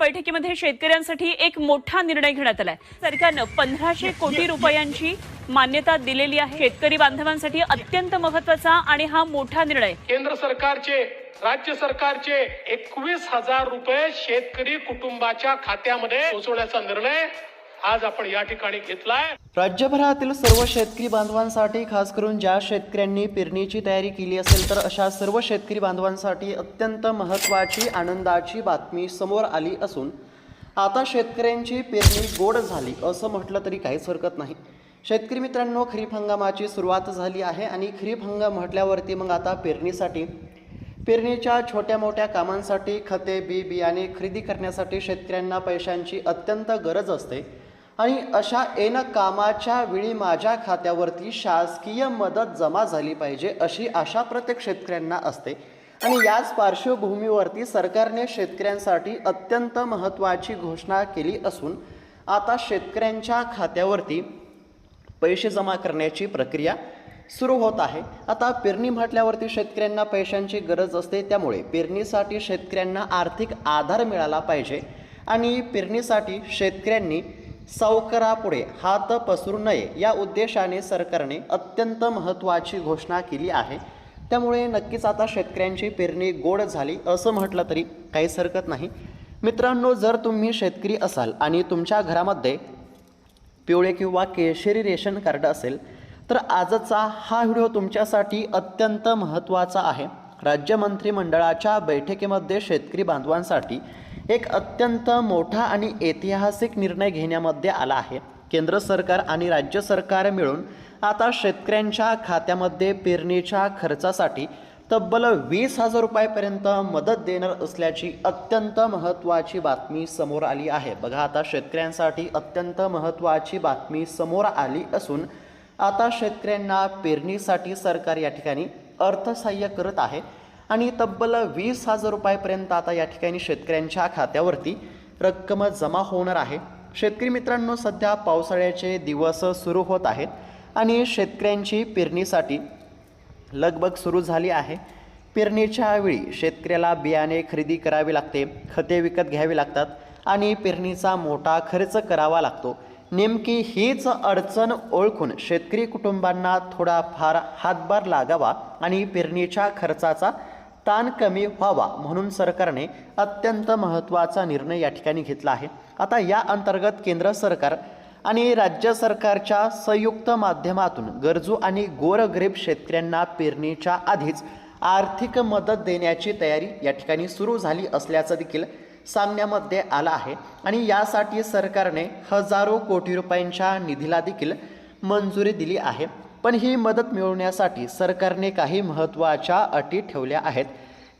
बैठकीमध्ये शेतकऱ्यांसाठी एक मोठा निर्णय घेण्यात आलाय। सरकारनं 1500 कोटी रुपयांची मान्यता दिलेली आहे। शेतकरी बांधवांसाठी अत्यंत महत्त्वाचा आणि हा मोठा निर्णय। केंद्र सरकारचे राज्य सरकारचे 21,000 रुपये शेतकरी कुटुंबाच्या खात्यामध्ये पोहोचवण्याचा निर्णय आज आपण या ठिकाणी घेतलाय। राज्यभरातील सर्व शेतकरी बांधवांसाठी, खास करून ज्या शेतकऱ्यांनी पेरणीची तयारी केली असेल तर अशा सर्व शेतकरी बांधवांसाठी अत्यंत महत्त्वाची आनंदाची बातमी समोर आली असून आता शेतकऱ्यांची पेरणी गोड झाली असं म्हटलं तरी काहीच हरकत नाही। शेतकरी मित्रांनो, खरीप हंगामाची सुरुवात झाली आहे आणि खरीप हंगाम म्हटल्यावरती मग आता पेरणीच्या छोट्या मोठ्या कामांसाठी खते, बियाणे खरेदी करण्यासाठी शेतकऱ्यांना पैशांची अत्यंत गरज असते आणि अशा ऐन कामाच्या वेळी माझ्या खात्यावरती शासकीय मदत जमा झाली पाहिजे अशी आशा प्रत्येक शेतकऱ्यांना असते। आणि याच पार्श्वभूमीवरती सरकारने शेतकऱ्यांसाठी अत्यंत महत्त्वाची घोषणा केली असून आता शेतकऱ्यांच्या खात्यावरती पैसे जमा करण्याची प्रक्रिया सुरू होत आहे। आता पेरणी म्हटल्यावरती शेतकऱ्यांना पैशांची गरज असते, त्यामुळे पेरणीसाठी शेतकऱ्यांना आर्थिक आधार मिळाला पाहिजे आणि पेरणीसाठी शेतकऱ्यांनी सावकारापुढे हात पसरू नये या उद्देशाने सरकारने अत्यंत महत्त्वाची घोषणा केली आहे। त्यामुळे नक्कीच आता शेतकऱ्यांची पेरणी गोड झाली असं म्हटलं तरी काहीच हरकत नाही। मित्रांनो, जर तुम्ही शेतकरी असाल आणि तुमच्या घरामध्ये पिवळे किंवा केशरी रेशन कार्ड असेल तर आजचा हा व्हिडिओ तुमच्यासाठी अत्यंत महत्त्वाचा आहे। राज्य मंत्रिमंडळाच्या बैठकीमध्ये शेतकरी बांधवांसाठी एक अत्यंत मोठा आणि ऐतिहासिक निर्णय घेण्यामध्ये आला आहे। केंद्र सरकार आणि राज्य सरकार मिळून आता शेतकऱ्यांच्या खात्यामध्ये पेरणीच्या खर्चासाठी तब्बल 20,000 रुपयापर्यंत मदत देणार असल्याची अत्यंत महत्त्वाची बातमी समोर आली आहे। बघा, आता शेतकऱ्यांसाठी अत्यंत महत्त्वाची बातमी समोर आली असून आता शेतकऱ्यांना पेरणीसाठी सरकार या ठिकाणी अर्थसहाय्य करत आहे आणि तब्बल 20,000 रुपयापर्यंत आता या ठिकाणी शेतकऱ्यांच्या खात्यावरती रक्कम जमा होणार आहे। शेतकरी मित्रांनो, सध्या पावसाळ्याचे दिवस सुरू होत आहेत आणि शेतकऱ्यांची पेरणीसाठी लगबग सुरू झाली आहे। पेरणीच्या वेळी शेतकऱ्याला बियाणे खरेदी करावी लागते, खते विकत घ्यावी लागतात आणि पेरणीचा मोठा खर्च करावा लागतो। नेमकी हीच अडचण ओळखून शेतकरी कुटुंबांना थोडाफार हातभार लागावा आणि पेरणीच्या खर्चाचा ताण कमी व्हावा म्हणून सरकारने अत्यंत महत्त्वाचा निर्णय या ठिकाणी घेतला आहे। आता या अंतर्गत केंद्र सरकार आणि राज्य सरकारच्या संयुक्त माध्यमातून गरजू आणि गोरगरीब शेतकऱ्यांना पेरणीच्या आधीच आर्थिक मदत देण्याची तयारी या ठिकाणी सुरू झाली असल्याचं देखील सांगण्यामध्ये आलं आहे आणि यासाठी सरकारने हजारो कोटी रुपयांच्या निधीला देखील मंजुरी दिली आहे। पण ही मदत मिळवण्यासाठी सरकारने काही महत्त्वाच्या अटी ठेवल्या आहेत,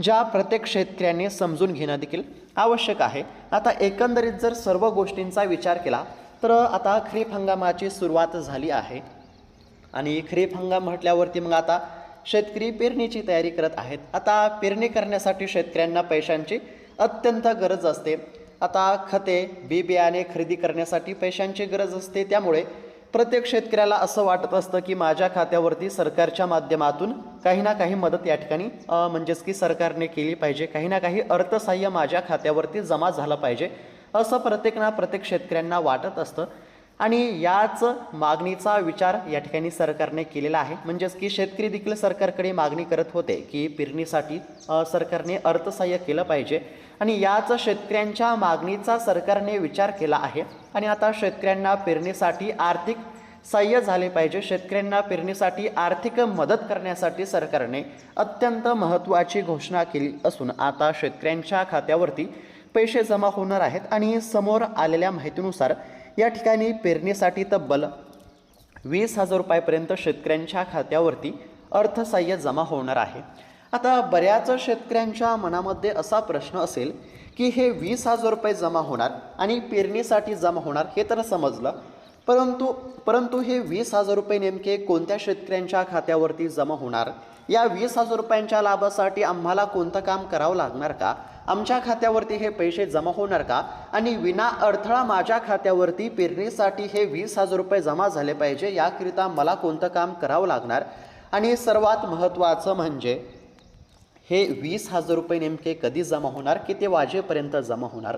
ज्या प्रत्येक शेतकऱ्याने समजून घेणं देखील आवश्यक आहे। आता एकंदरीत जर सर्व गोष्टींचा विचार केला तर आता खरीप हंगामाची सुरुवात झाली आहे आणि खरीप हंगाम म्हटल्यावरती मग आता शेतकरी पेरणीची तयारी करत आहेत। आता पेरणी करण्यासाठी शेतकऱ्यांना पैशांची अत्यंत गरज असते। आता खते, बियाणे खरेदी करण्यासाठी पैशांची गरज असते, त्यामुळे प्रत्येक शेतकऱ्याला असं वाटत असतं की माझ्या खात्यावरती सरकारच्या माध्यमातून काही ना काही मदत या ठिकाणी म्हणजेच की सरकारने केली पाहिजे, काही ना काही अर्थसहाय्य माझ्या खात्यावरती जमा झालं पाहिजे असं प्रत्येक शेतकऱ्यांना वाटत असतं आणि याच मागणीचा विचार या ठिकाणी सरकारने केलेला आहे। म्हणजेच की शेतकरी देखील सरकारकडे मागणी करत होते की पेरणीसाठी सरकारने अर्थसहाय्य केलं पाहिजे आणि याच शेतकऱ्यांच्या मागणीचा सरकारने विचार केला आहे आणि आता शेतकऱ्यांना पेरणीसाठी आर्थिक सहाय्य झाले पाहिजे। शेतकऱ्यांना पेरणीसाठी आर्थिक मदत करण्यासाठी सरकारने अत्यंत महत्त्वाची घोषणा केली असून आता शेतकऱ्यांच्या खात्यावरती पैसे जमा होणार आहेत आणि समोर आलेल्या माहितीनुसार या ठिकाणी पेरणीसाठी तब्बल 20,000 रुपयापर्यंत शेतकऱ्यांच्या खात्यावरती अर्थसहाय्य जमा होणार आहे। आता बऱ्याच शेतकऱ्यांच्या मनामध्ये असा प्रश्न असेल की हे 20,000 रुपये जमा होणार आणि पेरणीसाठी जमा होणार हे तर समजलं, परंतु हे 20,000 रुपये नेमके कोणत्या शेतकऱ्यांच्या खात्यावरती जमा होणार? या 20,000 रुपयांच्या लाभासाठी आम्हाला कोणतं काम करावं लागणार का? आमच्या खात्यावरती हे पैसे जमा होणार का? आणि विना अडथळा माझ्या खात्यावरती पेरणीसाठी हे 20,000 रुपये जमा झाले पाहिजे, याकरिता मला कोणतं काम करावं लागणार? आणि सर्वात महत्त्वाचं म्हणजे हे 20,000 रुपये नेमके कधी जमा होणार, किती वाजेपर्यंत जमा होणार?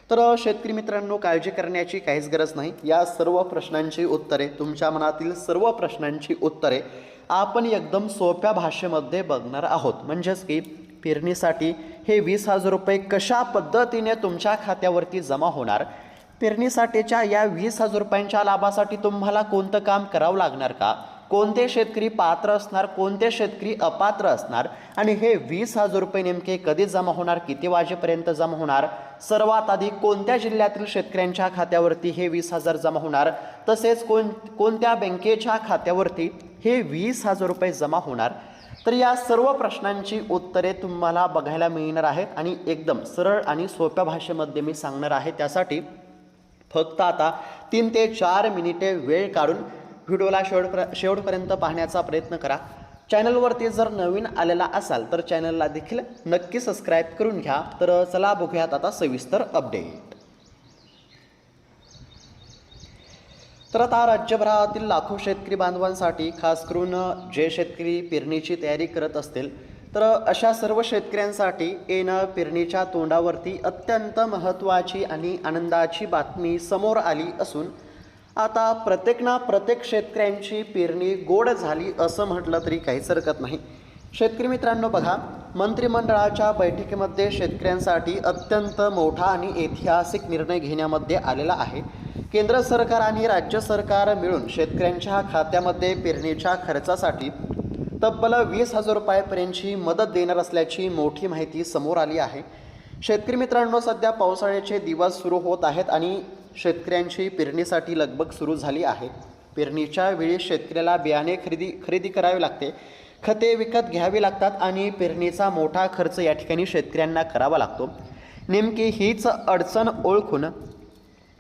तर शेतकरी मित्रांनो, काळजी करण्याची काहीच गरज नाही. या सर्व प्रश्नांची उत्तरे, तुमच्या मनातील सर्व प्रश्नांची उत्तरे आपण एकदम सोप्या भाषेमध्ये बघणार आहोत. म्हणजेच की पेरणीसाठी हे 20,000 रुपये कशा पद्धतीने तुमच्या खात्यावरती जमा होणार, पेरणीसाठीच्या या 20,000 रुपयांच्या लाभासाठी तुम्हाला कोणतं काम करावं लागणार का, कोणते शेतकरी पात्र असणार, कोणते शेतकरी अपात्र असणार, आणि हे 20,000 रुपये नेमके कधी जमा होणार, किती वाजेपर्यंत जमा होणार, सर्वात आधी कोणत्या जिल्ह्यातील शेतकऱ्यांच्या खात्यावरती हे 20,000 जमा होणार, तसेच कोणत्या बँकेच्या खात्यावरती हे 20,000 रुपये जमा होणार. तर या सर्व प्रश्नांची उत्तरे तुम्हाला बघायला मिळणार आहेत आणि एकदम सरळ आणि सोप्या भाषेमध्ये मी सांगणार आहे. त्यासाठी फक्त आता 3 ते 4 मिनिटे वेळ काढून व्हिडिओला शेवटपर्यंत पाहण्याचा प्रयत्न करा. चॅनलवरती जर नवीन आलेला असाल तर चॅनलला देखील नक्की सबस्क्राईब करून घ्या. तर चला बघूयात आता सविस्तर अपडेट. तर आता राज्यभरातील लाखो शेतकरी बांधवांसाठी, खास करून जे शेतकरी पेरणीची तयारी करत असतील, तर अशा सर्व शेतकऱ्यांसाठी येणं पेरणीच्या तोंडावरती अत्यंत महत्त्वाची आणि आनंदाची बातमी समोर आली असून आता प्रत्येक शेतकऱ्यांची पेरणी गोड झाली असं म्हटलं तरी काहीच हरकत नाही. शेतकरी मित्रांनो, बघा, मंत्रिमंडळाच्या बैठकीमध्ये शेतकऱ्यांसाठी अत्यंत मोठा आणि ऐतिहासिक निर्णय घेण्यामध्ये आलेला आहे. केंद्र सरकार आणि राज्य सरकार मिळून शेतकऱ्यांच्या खात्यामध्ये पेरणीच्या खर्चासाठी तब्बल 20,000 रुपयापर्यंतची मदत देणार असल्याची मोठी माहिती समोर आली आहे. शेतकरी मित्रांनो, सध्या पावसाळ्याचे दिवस सुरू होत आहेत आणि शेतकऱ्यांची पेरणीसाठी लगबग सुरू झाली आहे. पेरणीच्या वेळी शेतकऱ्याला बियाणे खरेदी करावे लागते, खते विकत घ्यावी लागतात आणि पेरणीचा मोठा खर्च या ठिकाणी शेतकऱ्यांना करावा लागतो. नेमकी हीच अडचण ओळखून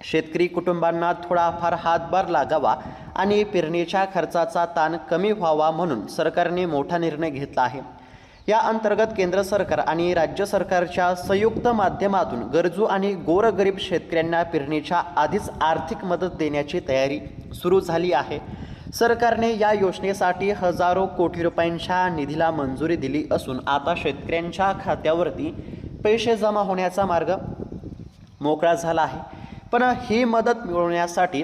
शेतकरी कुटुंबांना थोडाफार हातभार लागावा आणि पेरणीच्या खर्चाचा ताण कमी व्हावा म्हणून सरकारने मोठा निर्णय घेतला आहे. या अंतर्गत केंद्र सरकार आणि राज्य सरकारच्या संयुक्त माध्यमातून गरजू आणि गोरगरीब शेतकऱ्यांना पेरणीच्या आधीच आर्थिक मदत देण्याची तयारी सुरू झाली आहे. सरकारने या योजनेसाठी हजारो कोटी रुपयांच्या निधीला मंजुरी दिली असून आता शेतकऱ्यांच्या खात्यावरती पैसे जमा होण्याचा मार्ग मोकळा झाला आहे. पण ही मदत मिळवण्यासाठी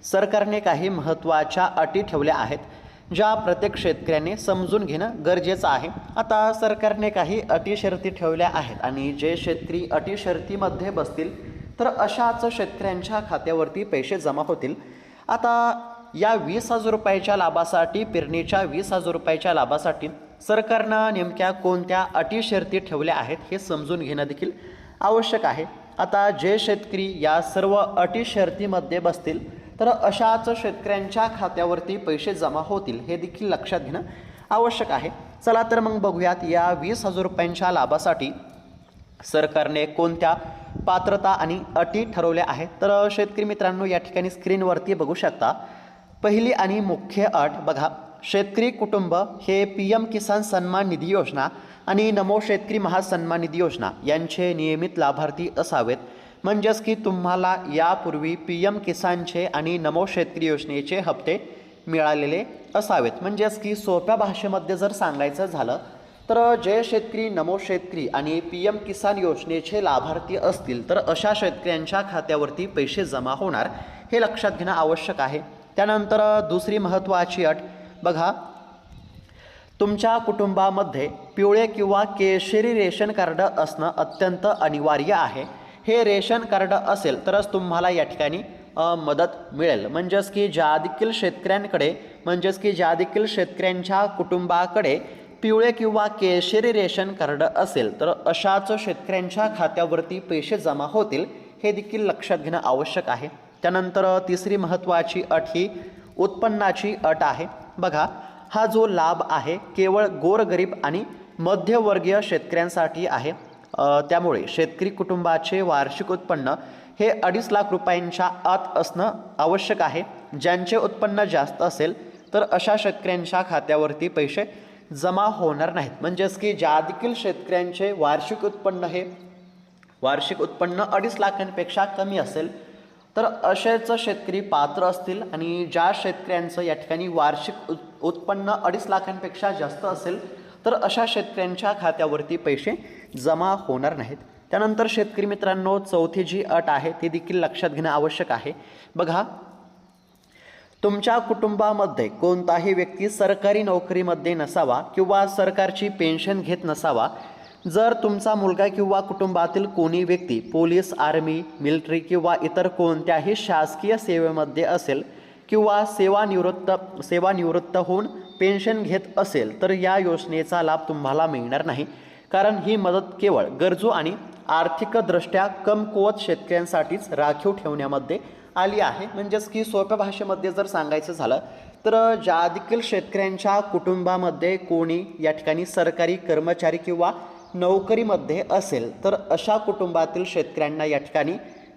सरकारने काही महत्त्वाच्या अटी ठेवल्या आहेत, ज्या प्रत्येक शेतकऱ्याने समजून घेणं गरजेचं आहे. आता सरकारने काही अटी शर्ती ठेवल्या आहेत आणि जे शेतकरी अटी शर्तीमध्ये बसतील तर अशाच शेतकऱ्यांच्या खात्यावरती पैसे जमा होतील. आता या 20,000 रुपयाच्या लाभासाठी, पेरणीच्या 20,000 रुपयाच्या लाभासाठी सरकारनं नेमक्या कोणत्या अटी शर्ती ठेवल्या आहेत हे समजून घेणं देखील आवश्यक आहे. आता जे शेतकरी या सर्व अटी शर्तीमध्ये बसतील तर अशाच शेतकऱ्यांच्या खात्यावरती पैसे जमा होतील हे देखील लक्षात घेणं आवश्यक आहे. चला तर मग बघूयात या 20,000 रुपयांच्या लाभासाठी सरकारने कोणत्या पात्रता आणि अटी ठरवल्या आहेत. तर शेतकरी मित्रांनो, या ठिकाणी स्क्रीनवरती बघू शकता. पहिली आणि मुख्य अट बघा, शेतकरी कुटुंब हे PM किसान सन्मान निधी योजना आणि नमो शेतकरी महासन्मान निधी योजना यांचे नियमित लाभार्थी असावेत. म्हणजेच की तुम्हाला यापूर्वी PM किसानचे आणि नमो शेतकरी योजनेचे हप्ते मिळालेले असावेत. म्हणजेच की सोप्या भाषेमध्ये जर सांगायचं झालं तर जे शेतकरी नमो शेतकरी आणि PM किसान योजनेचे लाभार्थी असतील तर अशा शेतकऱ्यांच्या खात्यावरती पैसे जमा होणार हे लक्षात घेणं आवश्यक आहे. त्यानंतर दुसरी महत्त्वाची अट बघा, तुमच्या कुटुंबामध्ये पिवळे किंवा केशरी रेशन कार्ड असणं अत्यंत अनिवार्य आहे. हे रेशन कार्ड असेल तरच तुम्हाला या ठिकाणी मदत मिळेल. म्हणजेच की ज्या देखील शेतकऱ्यांच्या कुटुंबाकडे पिवळे किंवा केशरी रेशन कार्ड असेल तर अशाच शेतकऱ्यांच्या खात्यावरती पैसे जमा होतील हे देखील लक्षात घेणं आवश्यक आहे. त्यानंतर तिसरी महत्त्वाची अट ही उत्पन्नाची अट आहे. बघा, हा जो लाभ आहे केवळ गोरगरीब आणि मध्यमवर्गीय शेतकऱ्यांसाठी आहे. त्यामुळे शेतकरी कुटुंबाचे वार्षिक उत्पन्न हे 2.5 लाख रुपयांच्या आत असणं आवश्यक आहे. ज्यांचे उत्पन्न जास्त असेल तर अशा शेतकऱ्यांच्या खात्यावरती पैसे जमा होणार नाहीत. म्हणजेच की ज्या देखील शेतकऱ्यांचे वार्षिक उत्पन्न 2.5 लाखांपेक्षा कमी असेल तर असेच शेतकरी पात्र असतील आणि ज्या शेतकऱ्यांचं या ठिकाणी वार्षिक उत्पन्न 2.5 लाखांपेक्षा जास्त असेल तर अशा शेतकऱ्यांच्या खात्यावरती पैसे जमा होणार नाहीत. त्यानंतर शेतकरी मित्रांनो, चौथी जी अट आहे ती देखील लक्षात घेणं आवश्यक आहे. बघा, तुमच्या कुटुंबामध्ये कोणताही व्यक्ती सरकारी नोकरीमध्ये नसावा किंवा सरकारची पेन्शन घेत नसावा. जर तुमचा मुलगा किंवा कुटुंबातील कोणी व्यक्ती पोलीस, आर्मी, मिलिटरी किंवा इतर कोणत्याही शासकीय सेवेमध्ये असेल किंवा सेवानिवृत्त होऊन पेन्शन घेत असेल तर या योजनेचा लाभ तुम्हाला मिळणार नाही. कारण ही मदत केवळ गरजू आणि आर्थिकदृष्ट्या कमकुवत शेतकऱ्यांसाठीच राखीव ठेवण्यामध्ये आली आहे. म्हणजेच की सोप्या भाषेमध्ये जर सांगायचं झालं तर ज्या देखील शेतकऱ्यांच्या कुटुंबामध्ये कोणी या ठिकाणी सरकारी कर्मचारी किंवा नोकरीमध्ये असेल तर अशा कुटुंबातील शेतकऱ्यांना या ठिकाणी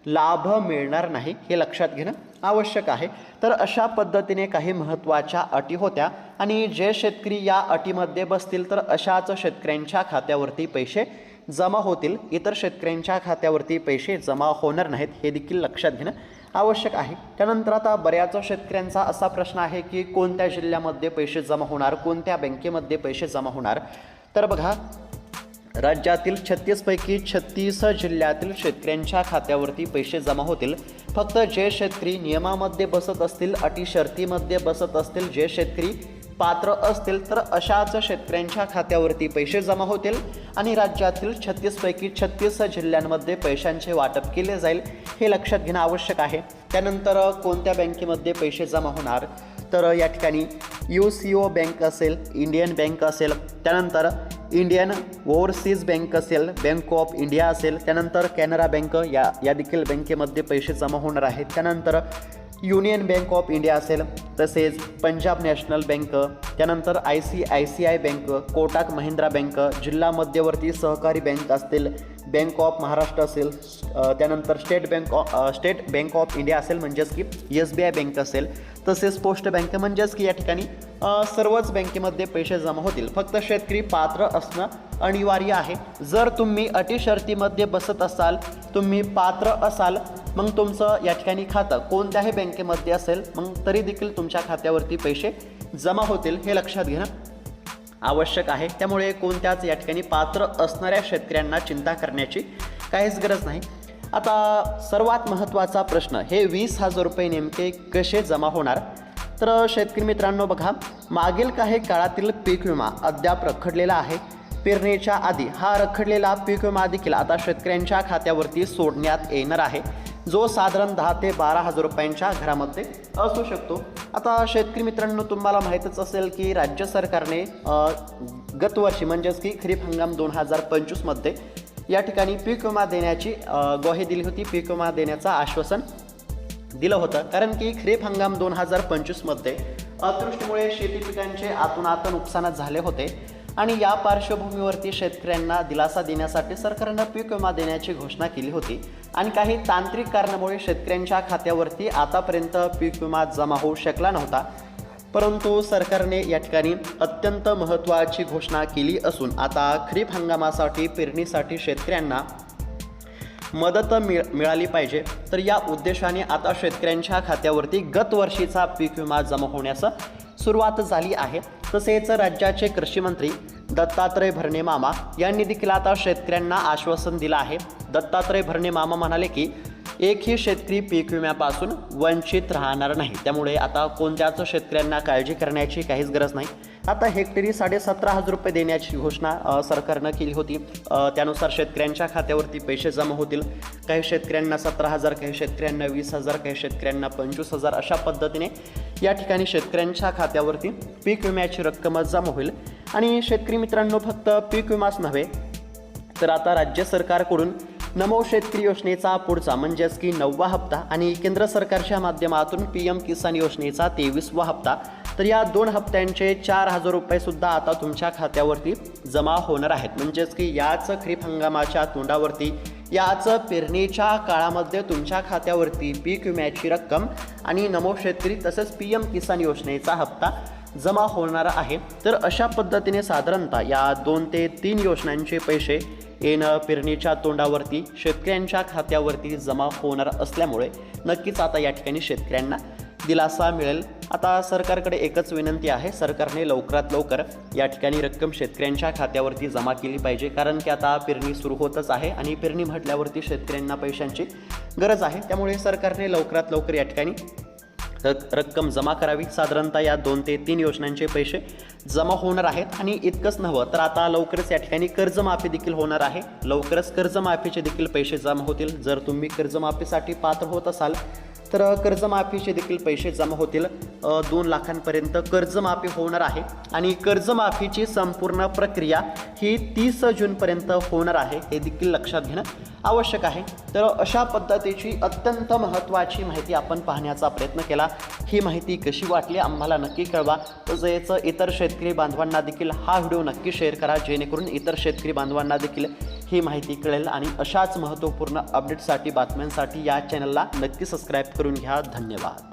लाभ मिळणार नाही, हे लक्षात घेणं आवश्यक आहे. तर अशा पद्धतीने काही महत्त्वाच्या अटी होत्या आणि जे शेतकरी या अटीमध्ये बसतील तर अशाच शेतकऱ्यांच्या खात्यावरती पैसे जमा होतील. इतर शेतकऱ्यांच्या खात्यावरती पैसे जमा होणार नाहीत, हे देखील लक्षात घेणं आवश्यक आहे. त्यानंतर आता बऱ्याच शेतकऱ्यांचा असा प्रश्न आहे की कोणत्या जिल्ह्यामध्ये पैसे जमा होणार, कोणत्या बँकेमध्ये पैसे जमा होणार. तर बघा, राज्यातील 36 पैकी 36 जिल्ह्यातील शेतकऱ्यांच्या खात्यावरती पैसे जमा होतील. फक्त जे शेतकरी नियमामध्ये बसत असतील, अटी शर्तीमध्ये बसत असतील, जे शेतकरी पात्र असतील तर अशाच शेतकऱ्यांच्या खात्यावरती पैसे जमा होतील आणि राज्यातील 36 पैकी 36 जिल्ह्यांमध्ये पैशांचे वाटप केले जाईल, हे लक्षात घेणं आवश्यक आहे. त्यानंतर कोणत्या बँकेमध्ये पैसे जमा होणार, तर या ठिकाणी UCO बँक असेल, इंडियन बँक असेल, त्यानंतर इंडियन ओव्हरसीज बँक असेल, बँक ऑफ इंडिया असेल, त्यानंतर कॅनरा बँक या देखील बँकेमध्ये पैसे जमा होणार आहेत. त्यानंतर युनियन बँक ऑफ इंडिया असेल, तसेच पंजाब नॅशनल बँक, त्यानंतर ICICI bank, Kotak Mahindra bank, जिल्हा मध्यवर्ती सहकारी बँक असतील, बँक ऑफ महाराष्ट्र असेल, त्यानंतर स्टेट बँक ऑफ इंडिया असेल म्हणजेच की SBI बँक असेल, तसेच पोस्ट बँक म्हणजेच की या ठिकाणी सर्वच बँकेमध्ये पैसे जमा होतील. फक्त शेतकरी पात्र असणं अनिवार्य आहे. जर तुम्ही अटी शर्तीमध्ये बसत असाल, तुम्ही पात्र असाल, मग तुमचं या ठिकाणी खातं कोणत्याही बँकेमध्ये असेल मग तरी देखील तुमच्या खात्यावरती पैसे जमा होतील, हे लक्षात घेणं आवश्यक आहे. त्यामुळे कोणत्याच या ठिकाणी पात्र असणाऱ्या शेतकऱ्यांना चिंता करण्याची काहीच गरज नाही. आता सर्वात महत्त्वाचा प्रश्न, हे 20,000 रुपये नेमके कसे जमा होणार. तर शेतकरी मित्रांनो बघा, मागील काही काळातील पीक विमा अद्याप रखडलेला आहे. पेरणीच्या आधी हा रखडलेला पीक विमा देखील आता शेतकऱ्यांच्या खात्यावरती सोडण्यात येणार आहे, जो साधारण 10 ते 12,000 रुपयांच्या घरामध्ये असू शकतो. आता शेतकरी मित्रांनो, तुम्हाला माहीतच असेल की राज्य सरकारने गतवर्षी म्हणजेच की खरीप हंगाम 2025मध्ये या ठिकाणी पीक विमा देण्याची ग्वाही दिली होती, पीक विमा देण्याचं आश्वासन दिलं होतं. कारण की खरीप हंगाम 2025मध्ये अतिवृष्टीमुळे शेती पिकांचे आतोनात नुकसान झाले होते आणि या पार्श्वभूमीवरती शेतकऱ्यांना दिलासा देण्यासाठी सरकारनं पीक विमा देण्याची घोषणा केली होती आणि काही तांत्रिक कारणामुळे शेतकऱ्यांच्या खात्यावरती आतापर्यंत पीक विमा जमा होऊ शकला नव्हता. परंतु सरकारने या ठिकाणी अत्यंत महत्त्वाची घोषणा केली असून आता खरीप हंगामासाठी पेरणीसाठी शेतकऱ्यांना मदत मिळाली पाहिजे. तर या उद्देशाने आता शेतकऱ्यांच्या खात्यावरती गतवर्षीचा पीक विमा जमा होण्यास सुरुवात झाली आहे. तसेच राज्याचे कृषी मंत्री दत्तात्रय भरणे मामा यांनी देखील आता शेतकऱ्यांना आश्वासन दिलं आहे. दत्तात्रय भरणे मामा म्हणाले की एकही शेतकरी पीक विम्यापासून वंचित राहणार नाही. त्यामुळे आता कोणत्याच शेतकऱ्यांना काळजी करण्याची काहीच गरज नाही. आता हेक्टरी 17,500 रुपये देण्याची घोषणा सरकारनं केली होती. त्यानुसार शेतकऱ्यांच्या खात्यावरती पैसे जमा होतील. काही शेतकऱ्यांना 17,000, काही शेतकऱ्यांना 20,000, काही शेतकऱ्यांना 25,000 अशा पद्धतीने या ठिकाणी शेतकऱ्यांच्या खात्यावरती पीक विम्याची रक्कम जमा होईल. आणि शेतकरी मित्रांनो, फक्त पीक विमाच नव्हे तर आता राज्य सरकारकडून नमो शेतकरी योजनेचा पुढचा म्हणजेच की 9वा हप्ता आणि केंद्र सरकारच्या माध्यमातून PM किसान योजनेचा 23वा हप्ता, तर या 2 हप्त्यांचे 4,000 रुपये सुद्धा आता तुमच्या खात्यावरती जमा होणार आहेत. म्हणजेच की याच खरीप हंगामाच्या तोंडावरती, याच पेरणीच्या काळामध्ये तुमच्या खात्यावरती पीक विम्याची रक्कम आणि नमो शेतकरी तसेच PM किसान योजनेचा हप्ता जमा होणार आहे. तर अशा पद्धतीने साधारणतः या 2 ते 3 योजनांचे पैसे पेरणीच्या तोंडावरती शेतकऱ्यांच्या खात्यावरती जमा होणार असल्यामुळे नक्कीच आता या ठिकाणी शेतकऱ्यांना दिलासा मिळेल. आता सरकारकडे एकच विनंती आहे, सरकारने लवकरात लवकर या ठिकाणी रक्कम शेतकऱ्यांच्या खात्यावरती जमा केली पाहिजे. कारण की आता पेरणी सुरू होतच आहे आणि पेरणी म्हटल्यावरती शेतकऱ्यांना पैशांची गरज आहे. त्यामुळे सरकारने लवकरात लवकर या ठिकाणी रक्कम जमा करावी. साधारणतः या 2 ते 3 योजनांचे पैसे जमा होणार आहेत. आणि इतकंच नव्हं तर आता लवकरच या ठिकाणी कर्जमाफी देखील होणार आहे. लवकरच कर्जमाफीचे देखील पैसे जमा होतील. जर तुम्ही कर्जमाफीसाठी पात्र होत असाल तर कर्जमाफीचे देखील पैसे जमा होतील. 2 लाखांपर्यंत कर्जमाफी होणार आहे आणि कर्जमाफीची संपूर्ण प्रक्रिया ही 30 जूनपर्यंत होणार आहे, हे देखील लक्षात घेणं आवश्यक आहे. तर अशा पद्धतीची अत्यंत महत्त्वाची माहिती आपण पाहण्याचा प्रयत्न केला. ही माहिती कशी वाटली आम्हाला नक्की कळवा. तसेच इतर शेतकरी बांधवांना देखील हा व्हिडिओ नक्की शेअर करा, जेणेकरून इतर शेतकरी बांधवांना देखील ही माहिती कळेल. आणि अशाच महत्त्वपूर्ण अपडेटसाठी, बातम्यांसाठी या चॅनलला नक्की सबस्क्राईब करून घ्या. धन्यवाद.